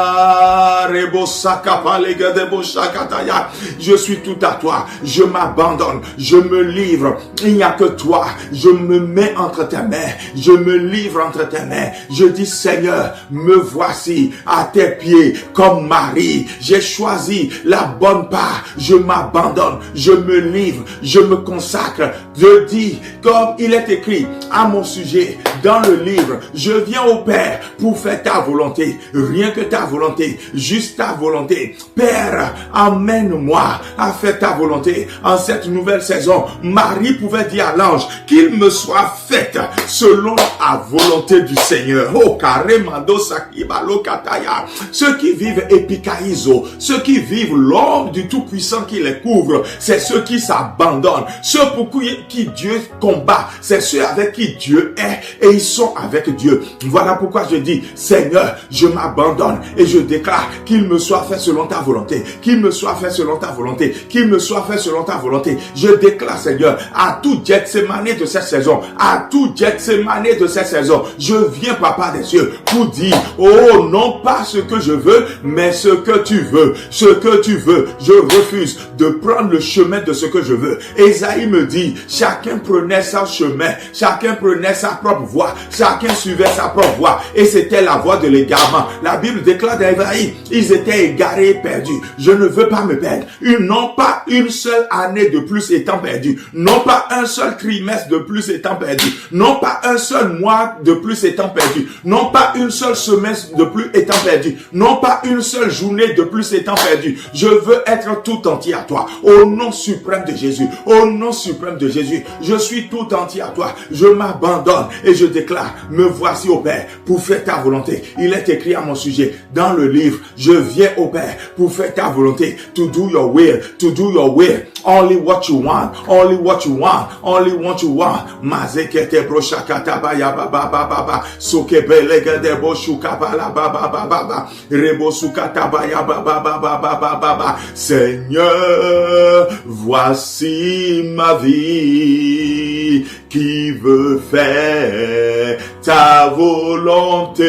Speaker 1: Je suis tout à toi, je m'abandonne, je me livre, il n'y a que toi, je me mets entre tes mains, je me livre entre tes mains, je dis Seigneur, me voici à tes pieds comme Marie, j'ai choisi la bonne part, je m'abandonne, je me livre, je me consacre, je dis comme il est écrit à mon sujet dans le livre, je viens au Père pour faire ta volonté, rien que ta volonté, juste ta volonté. Père, emmène-moi à faire ta volonté en cette nouvelle saison. Marie pouvait dire à l'ange qu'il me soit fait selon la volonté du Seigneur. Oh, caremando sakibalo kataya. Ceux qui vivent épikaïso, ceux qui vivent l'ombre du Tout-Puissant qui les couvre, c'est ceux qui s'abandonnent. Ceux pour qui Dieu combat, c'est ceux avec qui Dieu est et ils sont avec Dieu. Voilà pourquoi je dis, Seigneur, je m'abandonne et je déclare qu'il me soit fait selon ta volonté, qu'il me soit fait selon ta volonté, qu'il me soit fait selon ta volonté. Je déclare, Seigneur, à tout Gethsemane de cette saison, à tout Gethsemane de cette saison, je viens, Papa des cieux, pour dire, oh, non pas ce que je veux, mais ce que tu veux. Ce que tu veux, je refuse de prendre le chemin de ce que je veux. Ésaïe me dit, chacun prenait son chemin, chacun prenait sa propre voie, chacun suivait sa propre voie, et c'était la voie de l'égarement. La Bible déclare dans Ésaïe, ils étaient égarés et perdus. Je ne veux pas me perdre. Non pas une seule année de plus étant perdu, non pas un seul trimestre de plus étant perdu, non pas un seul mois de plus étant perdu, non pas une seule semaine de plus étant perdu, non pas une seule journée de plus étant perdu. Je veux être tout entier à toi, au nom suprême de Jésus, au nom suprême de Jésus. Je suis tout entier à toi, je m'abandonne et je déclare, me voici au Père pour faire ta volonté. Il est écrit à mon sujet dans le livre, je viens au Père pour faire ta volonté, to do your will, to do your will, only what you want, only what you want, only what you want. Mazekete broshakata baya baba baba, sokebelega de boshukabala baba baba, rebosukata baya baba baba baba. Seigneur, voici ma vie qui veut faire ta volonté,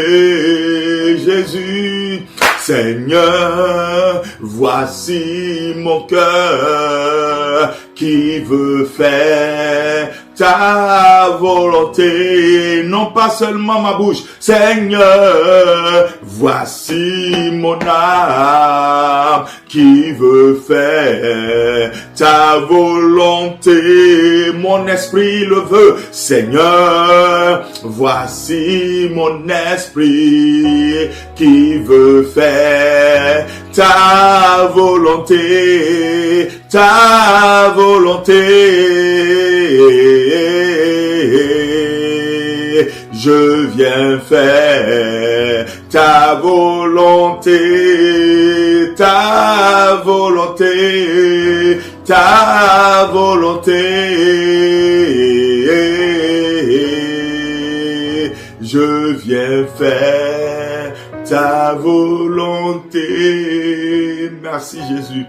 Speaker 1: Jésus. Seigneur, voici mon cœur qui veut faire ta volonté, non pas seulement ma bouche. Seigneur, voici mon âme qui veut faire ta volonté, mon esprit le veut. Seigneur, voici mon esprit qui veut faire ta volonté, ta volonté. Je viens faire ta volonté, ta volonté, ta volonté. Je viens faire ta volonté. Merci Jésus.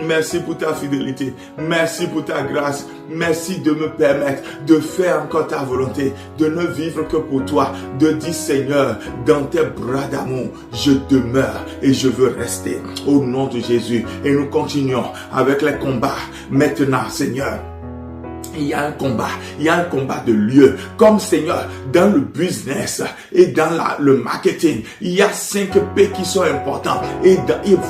Speaker 1: Merci pour ta fidélité. Merci pour ta grâce. Merci de me permettre de faire encore ta volonté, de ne vivre que pour toi, de dire Seigneur, dans tes bras d'amour, je demeure et je veux rester. Au nom de Jésus. Et nous continuons avec les combats. Maintenant, Seigneur, il y a un combat de lieu. Comme Seigneur, dans le business et dans le marketing, il y a 5 P qui sont importants et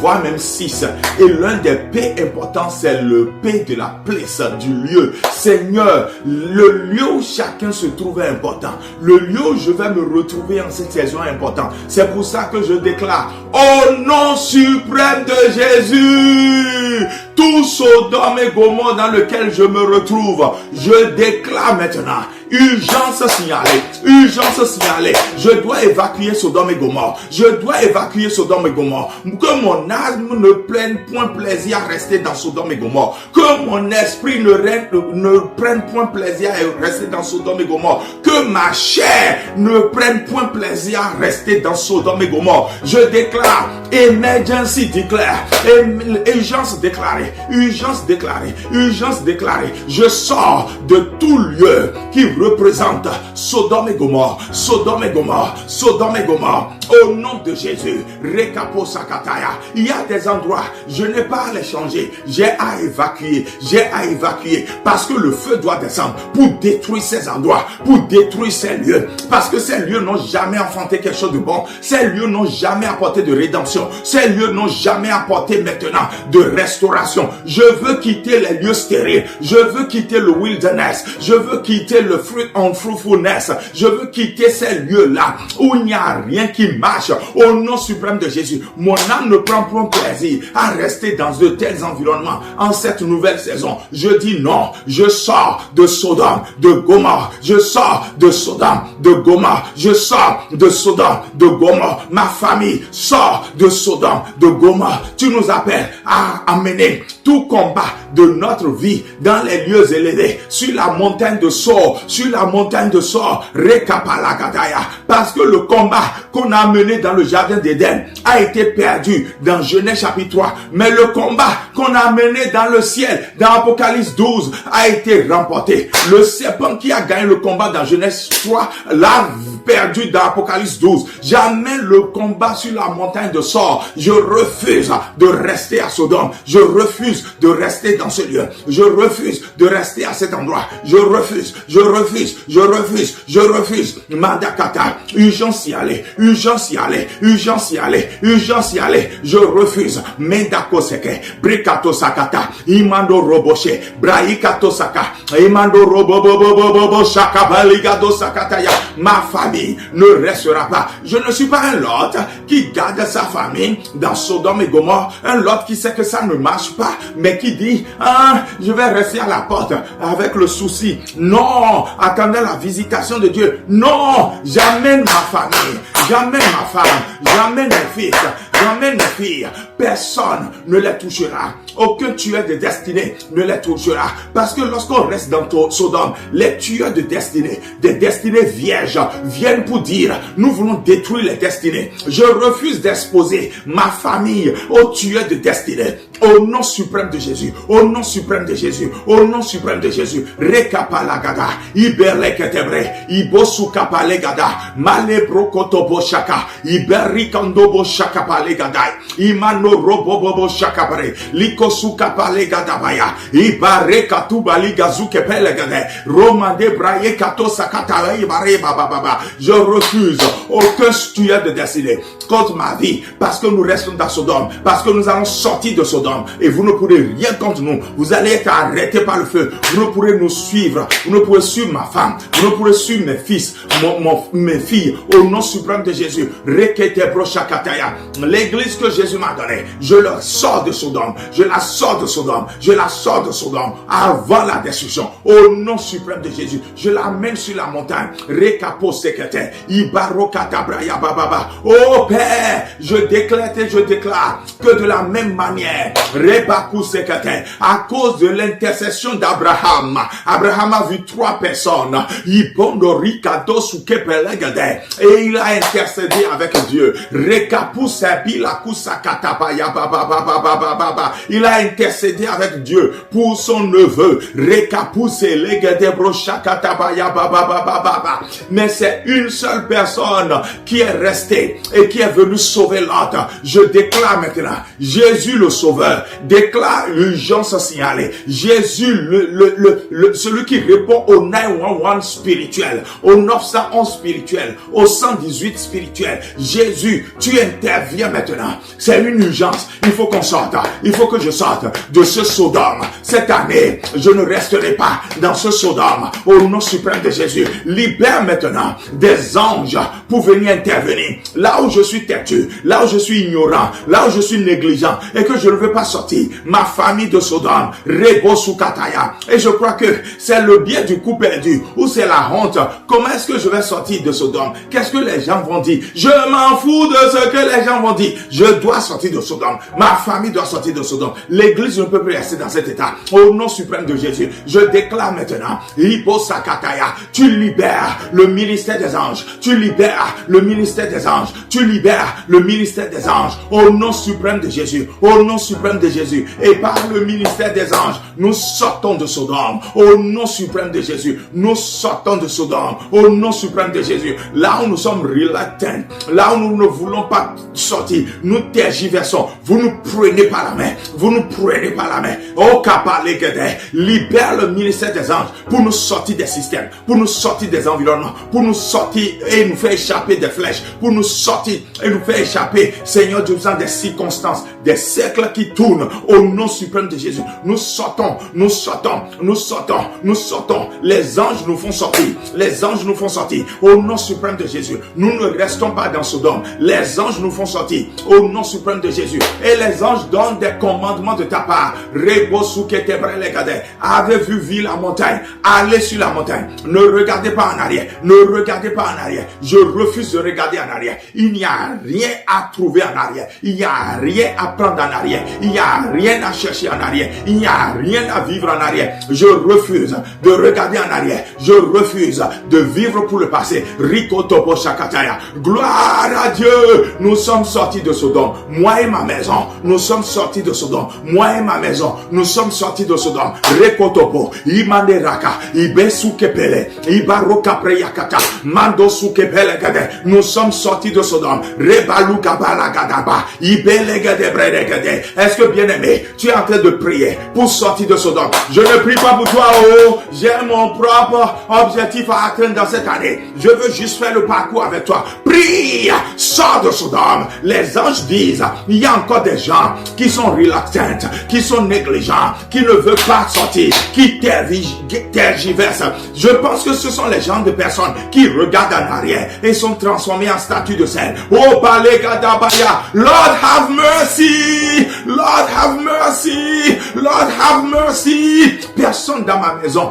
Speaker 1: voire même 6. Et l'un des P importants, c'est le P de la place, du lieu. Seigneur, le lieu où chacun se trouve est important. Le lieu où je vais me retrouver en cette saison est important. C'est pour ça que je déclare, au nom suprême de Jésus, tout Sodome et Gomorrhe dans lequel je me retrouve, je déclare maintenant, urgence signalée, urgence signalée. Je dois évacuer Sodome et Gomorrhe. Je dois évacuer Sodome et Gomorrhe. Que mon âme ne prenne point plaisir à rester dans Sodome et Gomorrhe. Que mon esprit ne prenne point plaisir à rester dans Sodome et Gomorrhe. Que ma chair ne prenne point plaisir à rester dans Sodome et Gomorrhe. Je déclare, emergency declare, urgence déclarée, urgence déclarée, urgence déclarée. Je sors de tout lieu qui représente Sodome et Gomorrhe, Sodome et Gomorrhe, Sodome et Gomorrhe. Au nom de Jésus, Rekapo Sakataya. Il y a des endroits, je n'ai pas à les changer. J'ai à évacuer, parce que le feu doit descendre pour détruire ces endroits, pour détruire ces lieux. Parce que ces lieux n'ont jamais enfanté quelque chose de bon. Ces lieux n'ont jamais apporté de rédemption. Ces lieux n'ont jamais apporté maintenant de restauration. Je veux quitter les lieux stériles. Je veux quitter le wilderness. Je veux quitter le fruit en fruitfulness. Je veux quitter ces lieux-là où il n'y a rien qui marche. Au nom suprême de Jésus, mon âme ne prend point plaisir à rester dans de tels environnements en cette nouvelle saison. Je dis non. Je sors de Sodome, de Gomorrhe. Je sors de Sodome, de Gomorrhe. Je sors de Sodome, de Gomorrhe. Ma famille sort de Sodome, de Gomorrhe. Tu nous appelles à amener tout combat de notre vie dans les lieux élevés, sur la montagne de Sor, sur la montagne de Sor, Rekapalagadaya, parce que le combat qu'on a mené dans le jardin d'Éden a été perdu dans Genèse chapitre 3, mais le combat qu'on a mené dans le ciel, dans Apocalypse 12, a été remporté. Le serpent qui a gagné le combat dans Genèse 3 l'a perdu dans Apocalypse 12. J'amène le combat sur la montagne de Sor. Je refuse de rester à Sodome. Je refuse de rester dans ce lieu. Je refuse de rester à cet endroit. Je refuse. Mandakata, urgence y aller, urgence y aller, urgence y aller, urgence y aller. Je refuse. Mendako seke, brikato sakata, imando roboshe, braikato saka, imando robobobobobo shakabaligado sakataya. Ma famille ne restera pas. Je ne suis pas un Lot qui garde sa famille dans Sodome et Gomorrhe, un Lot qui sait que ça ne marche pas, mais qui dit, je vais rester à la porte avec le souci. Non, attendez la visitation de Dieu. Non, j'amène ma famille, j'amène ma femme, j'amène mes fils, j'amène mes filles. Personne ne les touchera. Aucun tueur de destinée ne les touchera. Parce que lorsqu'on reste dans Sodome, les tueurs de destinée, des destinées vierges, viennent pour dire, nous voulons détruire les destinées. Je refuse d'exposer ma famille aux tueurs de destinée. Au nom suprême de Jésus, au nom suprême de Jésus, au nom suprême de Jésus. Rekapalagada, Iberleketebre, Ibosukapalégada, Malebrokotobo Shaka, Iberikandobo Shakapalegada, Imano Robobobo Shakapare, Likosukapalegadabaya, Ibarekatubaligazukepelegade, Romande Braye Kato Sakatara Ibare Baba. Je refuse aucun tueur de destinée contre ma vie, parce que nous restons dans Sodome, parce que nous allons sortir de Sodome. Et vous ne pourrez rien contre nous. Vous allez être arrêtés par le feu. Vous ne pourrez nous suivre. Vous ne pourrez suivre ma femme. Vous ne pourrez suivre mes fils, mes filles. Au nom suprême de Jésus, l'église que Jésus m'a donnée, je la sors de Sodome, je la sors de Sodome, je la sors de Sodome avant la destruction. Au nom suprême de Jésus, je l'amène sur la montagne. Oh Père, je déclare que de la même manière, à cause de l'intercession d'Abraham, Abraham a vu 3 personnes, et il a intercédé avec Dieu. Il a intercédé avec Dieu pour son neveu. Mais c'est une seule personne qui est restée et qui est venue sauver l'autre. Je déclare maintenant, Jésus le Sauveur déclare l'urgence signalée. Jésus, celui qui répond au 911 spirituel, au 911 spirituel, au 118 spirituel. Jésus, tu interviens maintenant. C'est une urgence. Il faut qu'on sorte. Il faut que je sorte de ce Sodome. Cette année, je ne resterai pas dans ce Sodome. Au nom suprême de Jésus, libère maintenant des anges pour venir intervenir. Là où je suis têtu, là où je suis ignorant, là où je suis négligent et que je ne veux pas sortir, ma famille de Sodome, Rebo Sukataya. Et je crois que c'est le biais du coup perdu ou c'est la honte. Comment est-ce que je vais sortir de Sodome? Qu'est-ce que les gens vont dire? Je m'en fous de ce que les gens vont dire. Je dois sortir de Sodome. Ma famille doit sortir de Sodome. L'église ne peut plus rester dans cet état. Au nom suprême de Jésus, je déclare maintenant, Rebo Sakataya, tu libères le ministère des anges. Tu libères le ministère des anges. Tu libères le ministère des anges. Au nom suprême de Jésus. Au nom suprême de Jésus. Et par le ministère des anges, nous sortons de Sodome. Au nom suprême de Jésus. Nous sortons de Sodome. Au nom suprême de Jésus. Là où nous sommes reluctants, là où nous ne voulons pas sortir, nous tergiversons. Vous nous prenez par la main. Vous nous prenez par la main. Oh, Kapalegede, libère le ministère des anges pour nous sortir des systèmes, pour nous sortir des environnements, pour nous sortir et nous faire échapper des flèches, pour nous sortir et nous faire échapper, Seigneur Dieu, des circonstances, des cercles qui tournent. Au nom suprême de Jésus, nous sortons, nous sortons, nous sortons, nous sortons. Les anges nous font sortir. Les anges nous font sortir. Au nom suprême de Jésus, nous ne restons pas dans Sodome. Les anges nous font sortir. Au nom suprême de Jésus. Et les anges donnent des commandements de ta part. Avez vu la montagne. Allez sur la montagne. Ne regardez pas en arrière. Ne regardez pas en arrière. Je refuse de regarder en arrière. Il n'y a rien à trouver en arrière. Il n'y a rien à prendre en arrière. Il n'y a rien à chercher en arrière. Il n'y a rien à vivre en arrière. Je refuse de regarder en arrière. Je refuse de vivre pour le passé. Rikotopo Shakataya. Gloire à Dieu. Nous sommes sortis de Sodome. Moi et ma maison. Nous sommes sortis de Sodome. Moi et ma maison. Nous sommes sortis de Sodome. Rekotopo. Imaneraka. Ibesukepele. Ibaroka Preyakata. Mando Sukepele Gade. Nous sommes sortis de Sodome. Rebaluka Balagadaba. Ibelegade Bredegade. Est-ce que bien aimé, tu es en train de prier pour sortir de Sodome? Je ne prie pas pour toi, oh. J'ai mon propre objectif à atteindre dans cette année. Je veux juste faire le parcours avec toi. Prie, sors de Sodome. Les anges disent, il y a encore des gens qui sont reluctants, qui sont négligents, qui ne veulent pas sortir, qui tergiversent. Je pense que ce sont les gens de personnes qui regardent en arrière et sont transformés en statue de sel. Oh, Balegadabaya, Lord have mercy, Lord have mercy, Lord have mercy. Personne dans ma maison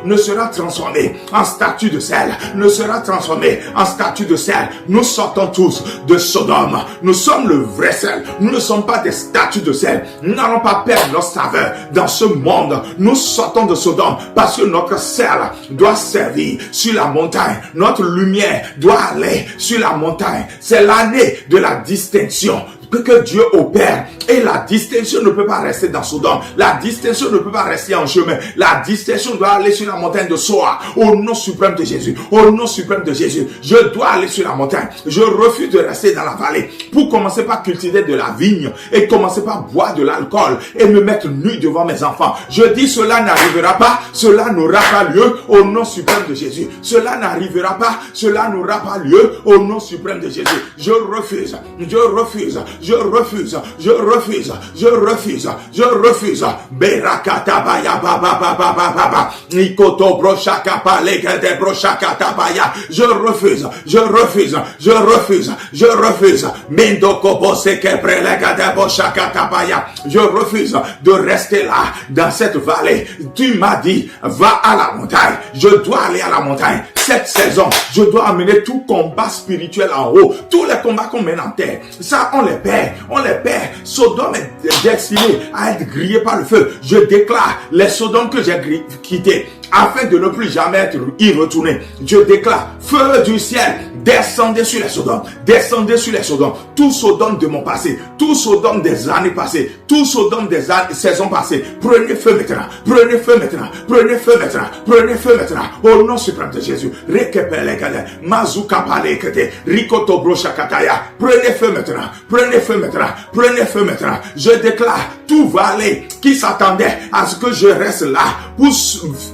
Speaker 1: ne sera transformé en statue de sel, ne sera transformé en statue de sel. Nous sortons tous de Sodome. Nous sommes le vrai sel. Nous ne sommes pas des statues de sel. Nous n'allons pas perdre notre saveur dans ce monde. Nous sortons de Sodome parce que notre sel doit servir sur la montagne. Notre lumière doit aller sur la montagne. C'est l'année de la distinction que Dieu opère. Et la distinction ne peut pas rester dans Sodome. La distinction ne peut pas rester en chemin. La distinction doit aller sur la montagne de Soa. Au nom suprême de Jésus. Au nom suprême de Jésus. Je dois aller sur la montagne. Je refuse de rester dans la vallée. Pour commencer par cultiver de la vigne. Et commencer par boire de l'alcool. Et me mettre nu devant mes enfants. Je dis cela n'arrivera pas. Cela n'aura pas lieu. Au nom suprême de Jésus. Cela n'arrivera pas. Cela n'aura pas lieu. Au nom suprême de Jésus. Je refuse. Je refuse je refuse, je refuse, je refuse, je refuse. Berakatabaya baba baba baba. Nikoto broshaka palegede broshaka tabaya. Je refuse, je refuse, je refuse, je refuse. Mendoko boseke prelegede broshaka tabaya. Je refuse de rester là, dans cette vallée. Tu m'as dit, va à la montagne. Je dois aller à la montagne. Cette saison, je dois amener tout combat spirituel en haut. Tous les combats qu'on mène en terre, ça on les perd, on les perd. Sodome est destiné à être grillé par le feu. Je déclare les Sodomes que j'ai quittés, afin de ne plus jamais y retourner. Je déclare, feu du ciel, descendez sur les Sodomes, descendez sur les Sodomes. Tout Sodome de mon passé, tout Sodome des années passées, tout Sodome des saisons passées, prenez feu maintenant, prenez feu maintenant, prenez feu maintenant, prenez feu maintenant. Au nom suprême de Jésus, Mazuka palekete, Rikoto broshakataya. Prenez feu maintenant, prenez feu maintenant, prenez feu maintenant. Je déclare, tout vallée qui s'attendait à ce que je reste là pour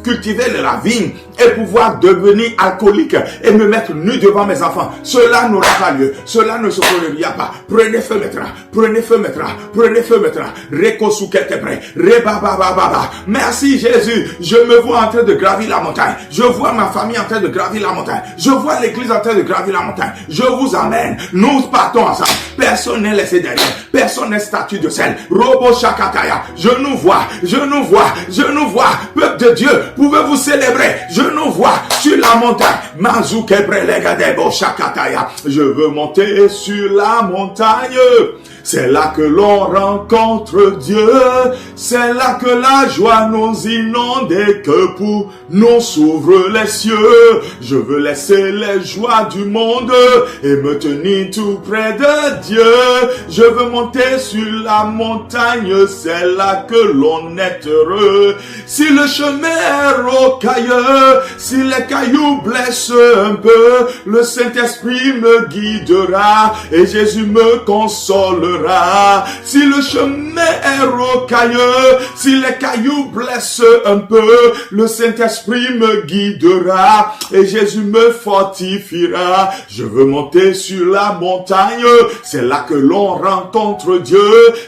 Speaker 1: cultiver la vigne et pouvoir devenir alcoolique et me mettre nu devant mes enfants, cela n'aura pas lieu, cela ne se produira pas. Prenez feu maintenant, prenez feu maintenant, prenez feu maintenant. Rekosuketebre, rebabababa. Merci Jésus, je me vois en train de gravir la montagne, je vois ma famille en train de gravir la montagne, je vois l'église en train de gravir la montagne. Je vous amène, nous partons ensemble. Personne n'est laissé derrière, personne n'est statue de sel. Robo Shakataya, je nous vois, je nous vois, je nous vois. Peuple de Dieu, pouvez-vous célébrer? Je nous vois sur la montagne. Mazukebrelegadebo Shakataya. Je veux monter sur la montagne. C'est là que l'on rencontre Dieu. C'est là que la joie nous inonde et que pour nous s'ouvrent les cieux. Je veux laisser les joies du monde et me tenir tout près de Dieu. Je veux monter sur la montagne. C'est là que l'on est heureux. Si le chemin est rocailleux, si les cailloux blessent un peu, le Saint-Esprit me guidera et Jésus me consolera. Si le chemin est rocailleux, si les cailloux blessent un peu, le Saint-Esprit me guidera et Jésus me fortifiera. Je veux monter sur la montagne, c'est là que l'on rencontre Dieu,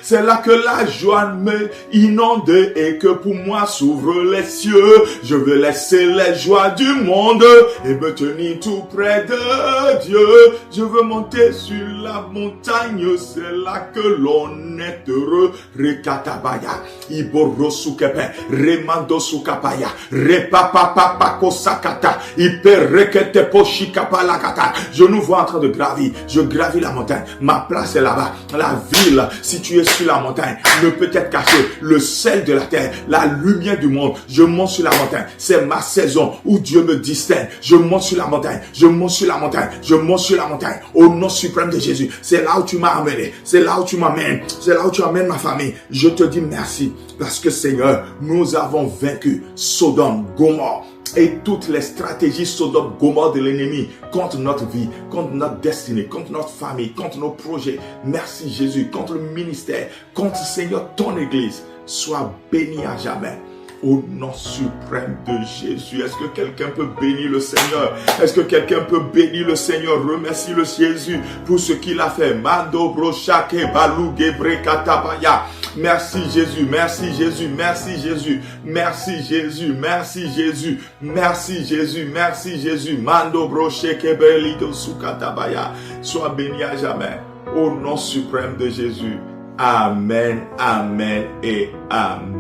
Speaker 1: c'est là que la joie me inonde et que pour moi s'ouvrent les cieux. Je veux laisser les joies du monde et me tenir tout près de Dieu. Je veux monter sur la montagne, c'est là que l'on est heureux. Rekatabaya, Iborosukepe, Remando Sukapaya, Repapapapako Sakata, Iperekete Poshikapalakata. Je nous vois en train de gravir. Je gravis la montagne. Ma place est là-bas. La ville située sur la montagne ne peut être cachée. Le sel de la terre, la lumière du monde. Je monte sur la montagne. C'est ma saison où Dieu me distingue. Je monte sur la montagne. Je monte sur la montagne. Je monte sur la montagne. Au nom suprême de Jésus. C'est là où tu m'as amené. C'est là où tu m'amènes. C'est là où tu amènes ma famille. Je te dis merci. Parce que Seigneur, nous avons vaincu Sodome, Gomorrhe et toutes les stratégies Sodome, Gomorrhe de l'ennemi contre notre vie, contre notre destinée, contre notre famille, contre nos projets. Merci Jésus, contre le ministère, contre Seigneur ton église. Sois béni à jamais. Au nom suprême de Jésus, est-ce que quelqu'un peut bénir le Seigneur? Est-ce que quelqu'un peut bénir le Seigneur? Remercie le Jésus pour ce qu'il a fait. Mando broshake baluge brekatabaya. Merci Jésus, merci Jésus, merci Jésus, merci Jésus, merci Jésus, merci Jésus, merci Jésus. Mando broshake belido sukatabaya. Sois béni à jamais. Au nom suprême de Jésus. Amen, amen et amen.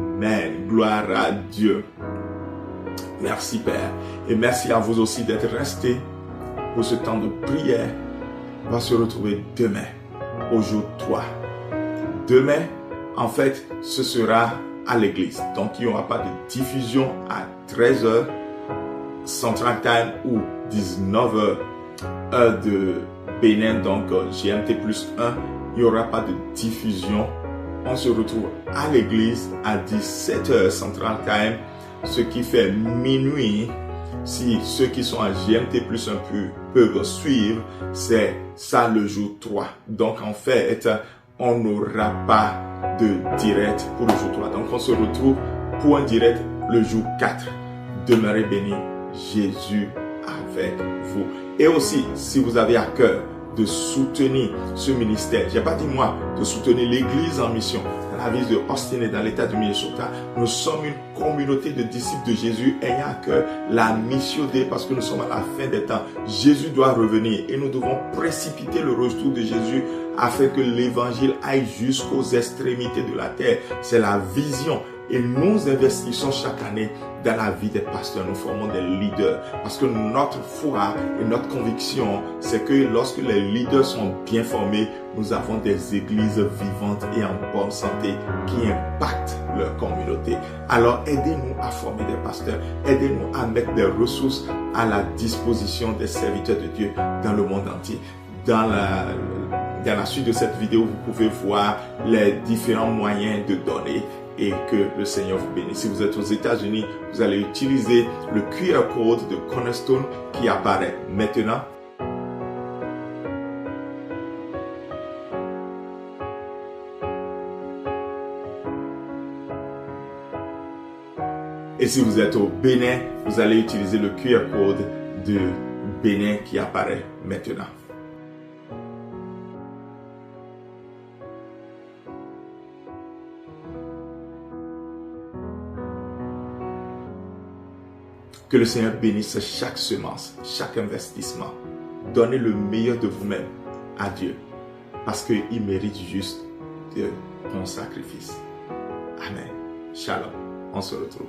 Speaker 1: Gloire à Dieu. Merci Père. Et merci à vous aussi d'être restés pour ce temps de prière. On va se retrouver demain, au jour 3. Demain, en fait, ce sera à l'église. Donc, il n'y aura pas de diffusion à 13h Central Time ou 19h heure de Bénin, donc GMT plus 1. Il n'y aura pas de diffusion. On se retrouve à l'église à 17h Central Time, ce qui fait minuit. Si ceux qui sont à GMT plus un peu peuvent suivre, c'est ça le jour 3. Donc en fait, on n'aura pas de direct pour le jour 3. Donc on se retrouve pour un direct le jour 4. Demeurez bénis, Jésus avec vous. Et aussi, si vous avez à cœur de soutenir ce ministère. J'ai pas dit moi de soutenir l'église en mission. Dans la ville de Austin et dans l'état du Minnesota, nous sommes une communauté de disciples de Jésus ayant à cœur la mission parce que nous sommes à la fin des temps. Jésus doit revenir et nous devons précipiter le retour de Jésus afin que l'évangile aille jusqu'aux extrémités de la terre. C'est la vision. Et nous investissons chaque année dans la vie des pasteurs. Nous formons des leaders. Parce que notre foi et notre conviction, c'est que lorsque les leaders sont bien formés, nous avons des églises vivantes et en bonne santé qui impactent leur communauté. Alors aidez-nous à former des pasteurs. Aidez-nous à mettre des ressources à la disposition des serviteurs de Dieu dans le monde entier. Dans la suite de cette vidéo, vous pouvez voir les différents moyens de donner et que le Seigneur vous bénisse. Si vous êtes aux États-Unis, vous allez utiliser le QR code de Cornerstone qui apparaît maintenant. Et si vous êtes au Bénin, vous allez utiliser le QR code de Bénin qui apparaît maintenant. Que le Seigneur bénisse chaque semence, chaque investissement. Donnez le meilleur de vous-même à Dieu parce qu'il mérite juste de ton sacrifice. Amen. Shalom. On se retrouve.